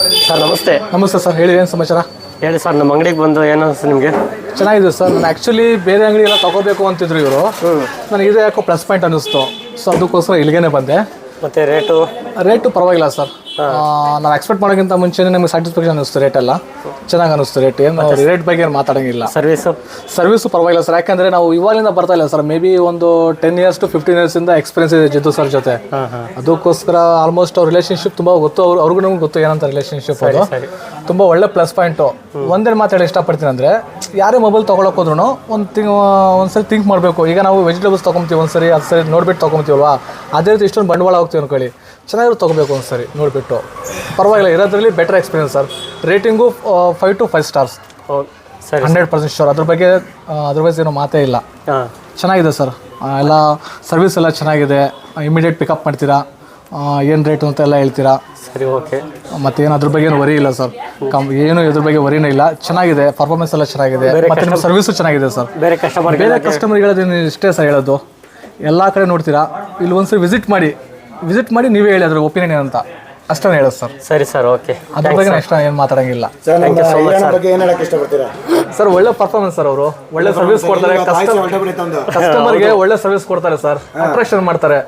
Sir ನಮಸ್ತೆ. ನಮಸ್ತೆ sir, ಹೇಳಿ ಏನು ಸಮಾಚಾರ? ಹೇಳಿ ಸರ್, ನಮ್ಮ ಅಂಗಡಿಗೆ ಬಂದು ಏನು ಅನಿಸ್ತು ನಿಮಗೆ? ಚೆನ್ನಾಗಿದೆ ಸರ್. ನಾನು ಆ್ಯಕ್ಚುಲಿ ಬೇರೆ ಅಂಗಡಿ ಎಲ್ಲ ತೊಗೋಬೇಕು ಅಂತಿದ್ರು ಇವರು. ನನಗೆ ಇದು ಯಾಕೋ ಪ್ಲಸ್ ಪಾಯಿಂಟ್ ಅನ್ನಿಸ್ತು. ಸೊ ಅದಕ್ಕೋಸ್ಕರ ಇಲ್ಲಿಗೇನೆ ಬಂದೆ. ಮತ್ತು ರೇಟು ಪರವಾಗಿಲ್ಲ ಸರ್. ನಾನು ಎಕ್ಸ್ಪೆಕ್ಟ್ ಮಾಡೋಕ್ಕಿಂತ ಮುಂಚೆನೇ ನಿಮಗೆ ಸ್ಯಾಟಿಸ್ಫ್ಯಾಕ್ಷನ್ ಅನ್ನಿಸ್ತು. ರೇಟೆಲ್ಲ ಚೆನ್ನಾಗಿ ಅನ್ನಿಸ್ತು. ಏನು ರೇಟ್ ಬಗ್ಗೆ ಏನು ಮಾತಾಡೋಂಗಿಲ್ಲ. ಸರ್ವಿಸು ಪರವಾಗಿಲ್ಲ ಸರ್. ಯಾಕಂದರೆ ನಾವು ಇವಾಗಿಂದ ಬರ್ತಾ ಇಲ್ಲ ಸರ್. ಮೇ ಬಿ ಒಂದು 10 years to 15 years ಎಕ್ಸ್ಪೀರಿಯನ್ಸ್ ಇದೆ ಜಿದ್ದು ಸರ್ ಜೊತೆ. ಅದಕ್ಕೋಸ್ಕರ ಆಲ್ಮೋಸ್ಟ್ ಅವ್ರ ರಿಲೇಷನ್ಶಿಪ್ ತುಂಬ ಗೊತ್ತು. ಅವ್ರಿಗೂ ನಮ್ಗೆ ಗೊತ್ತು ಏನಂತ ರಿಲೇಷನ್ಶಿಪ್. ಅದು ತುಂಬ ಒಳ್ಳೆ ಪ್ಲಸ್ ಪಾಯಿಂಟು. ಒಂದೇ ಮಾತಾಡಿ ಇಷ್ಟಪಡ್ತೀನಿ ಅಂದರೆ, ಯಾರೇ ಮೊಬೈಲ್ ತೊಗೊಳಕ್ಕೆ ಹೋದ್ರೂ ಒಂದ್ಸರಿ ಥಿಂಕ್ ಮಾಡಬೇಕು. ಈಗ ನಾವು ವೆಜಿಟೇಬಲ್ಸ್ ತೊಗೊತೀವಿ ಒಂದ್ಸರಿ, ಅದು ಸರಿ ನೋಡ್ಬಿಟ್ಟು ತೊಗೊತೀವಲ್ವಾ, ಅದೇ ರೀತಿ ಇಷ್ಟೊಂದು ಬಂಡವಾಳ ಹೋಗ್ತೀವಿ ಅನ್ಕೊಳ್ಳಿ. ಚೆನ್ನಾಗಿರೋ ತೊಗೋಬೇಕು ಒಂದ್ಸರಿ ನೋಡಿಬಿಟ್ಟು. ಪರವಾಗಿಲ್ಲ, ಇರೋದ್ರಲ್ಲಿ better experience sir. Rating 5 to 5 stars. 100% sure. ಅದ್ರ ಬಗ್ಗೆ ಅದರ್ವೈಸ್ ಏನೋ ಮಾತೇ ಇಲ್ಲ. ಚೆನ್ನಾಗಿದೆ ಸರ್. ಎಲ್ಲ ಸರ್ವಿಸ್ ಎಲ್ಲ ಚೆನ್ನಾಗಿದೆ. ಇಮಿಡಿಯೇಟ್ ಪಿಕಪ್ ಮಾಡ್ತೀರಾ. ಏನು ರೇಟು ಅಂತ ಎಲ್ಲ ಹೇಳ್ತೀರಾ. ಸರಿ, ಓಕೆ. ಮತ್ತೇನು ಅದ್ರ ಬಗ್ಗೆ ಏನು ವರಿ ಇಲ್ಲ ಸರ್. ಏನು ಇದ್ರ ಬಗ್ಗೆ ವರಿನೇ ಇಲ್ಲ. ಚೆನ್ನಾಗಿದೆ, ಪರ್ಫಾರ್ಮೆನ್ಸ್ ಎಲ್ಲ ಚೆನ್ನಾಗಿದೆ. ಮತ್ತು ನಿಮ್ಮ ಸರ್ವಿಸು ಚೆನ್ನಾಗಿದೆ ಸರ್. ಬೇರೆ ಕಸ್ಟಮರ್ಗೆ ಹೇಳೋದು ಇಷ್ಟೇ ಸರ್ ಹೇಳೋದು. ಎಲ್ಲ ಕಡೆ ನೋಡ್ತೀರಾ, ಇಲ್ಲಿ ಒಂದ್ಸರಿ ವಿಸಿಟ್ ಮಾಡಿ ನೀವೇ ಹೇಳಿ ಅದ್ರ ಒಪಿನಿಯನ್ ಏನಂತ. ಅಷ್ಟೇ ಹೇಳೋದು ಸರ್. ಸರಿ ಸರ್, ಓಕೆ. ಅದ್ರ ಬಗ್ಗೆ ಅಷ್ಟ ಏನು ಮಾತಾಡೋಂಗಿಲ್ಲ ಸರ್. ಒಳ್ಳೆ ಪರ್ಫಾರ್ಮೆನ್ಸ್ ಸರ್. ಅವರು ಒಳ್ಳೆ ಸರ್ವಿಸ್ ಕೊಡ್ತಾರೆ. ಕಸ್ಟಮರ್ಗೆ ಒಳ್ಳೆ ಸರ್ವಿಸ್ ಕೊಡ್ತಾರೆ ಸರ್. ಅಟ್ರಾಕ್ಷನ್ ಮಾಡ್ತಾರೆ.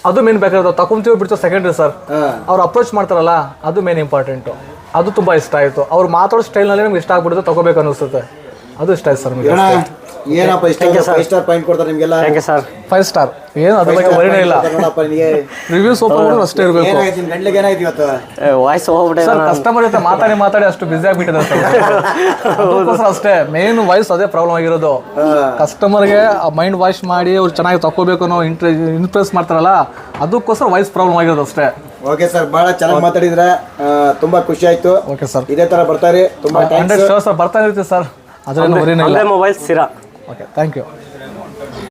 ಅದು ಮೇನ್ ಬೇಕಾದ್ರೆ ತಗೊಂತೀವಿ ಬಿಡ್ತು ಸೆಕೆಂಡ್ರಿ ಸರ್. ಅವ್ರು ಅಪ್ರೋಚ್ ಮಾಡ್ತಾರಲ್ಲ, ಅದು ಮೇನ್ ಇಂಪಾರ್ಟೆಂಟು. ಅದು ತುಂಬ ಇಷ್ಟ ಆಯಿತು. ಅವ್ರು ಮಾತಾಡೋ ಸ್ಟೈಲ್ನಲ್ಲಿ ನಮ್ಗೆ ಇಷ್ಟ ಆಗ್ಬಿಡುತ್ತೆ, ತಗೋಬೇಕು ಅನಿಸುತ್ತೆ. ಅದು ಇಷ್ಟ ಆಯ್ತು ಸರ್ ನಮಗೆ. ಏನಪ್ಪ ಇಷ್ಟ 5 star ಪಾಯಿಂಟ್ ಕೊಡ್ತಾರೆ ನಿಮಗೆಲ್ಲ? Thank you sir. 5 star ಏನು ಅದ್ರ ಬಗ್ಗೆ ವರಿನೇ ಇಲ್ಲ. ರಿವ್ಯೂಸ್ ಓಪನ್ ಮಾಡೋದು ಅಷ್ಟೇ ಇರಬೇಕು. Voice ಹೋಗ್ಬಿಟ್ಟೆ sir. ಕಸ್ಟಮರ್ ಜೊತೆ ಮಾತಾಡಿ ಅಷ್ಟು ಬಿಸಿ ಆಗಿಬಿಟ್ಟಿದೆ ಸರ್. ಅದಕ್ಕೋಸ್ಕರ ಅಷ್ಟೇ ಮೇನ್ ವಾಯ್ಸ್ ಅದೇ ಪ್ರಾಬ್ಲಮ್ ಆಗಿರೋದು. ಕಸ್ಟಮರ್ಗೆ ಮೈಂಡ್ ವಾಶ್ ಮಾಡಿ ಅವ್ರು ಚೆನ್ನಾಗಿ ತಗೋಬೇಕು ಅನ್ನೋ ಇಂಪ್ರೆಸ್ ಮಾಡ್ತಾರಲ್ಲ, ಅದಕ್ಕೋಸ್ಕರ ವಾಯ್ಸ್ ಪ್ರಾಬ್ಲಮ್ ಆಗಿರೋದು ಅಷ್ಟೇ. ಓಕೆ ಸರ್, ಭಾಳ ಚೆನ್ನಾಗಿ ಮಾತಾಡಿದ್ರೆ ತುಂಬಾ ಖುಷಿ ಆಯ್ತು. ಓಕೆ ಸರ್, ಇದೇ ತರ ಬರ್ತಾರೆ. ತುಂಬಾ 100 ಶೋರ್ಸ್ ಬರ್ತಾ ಇರುತ್ತೆ ಸರ್. ಅದ್ರೇನು ವರಿನೇ ಇಲ್ಲ. ಮೊಬೈಲ್ ಸಿರಾ. Okay, thank you.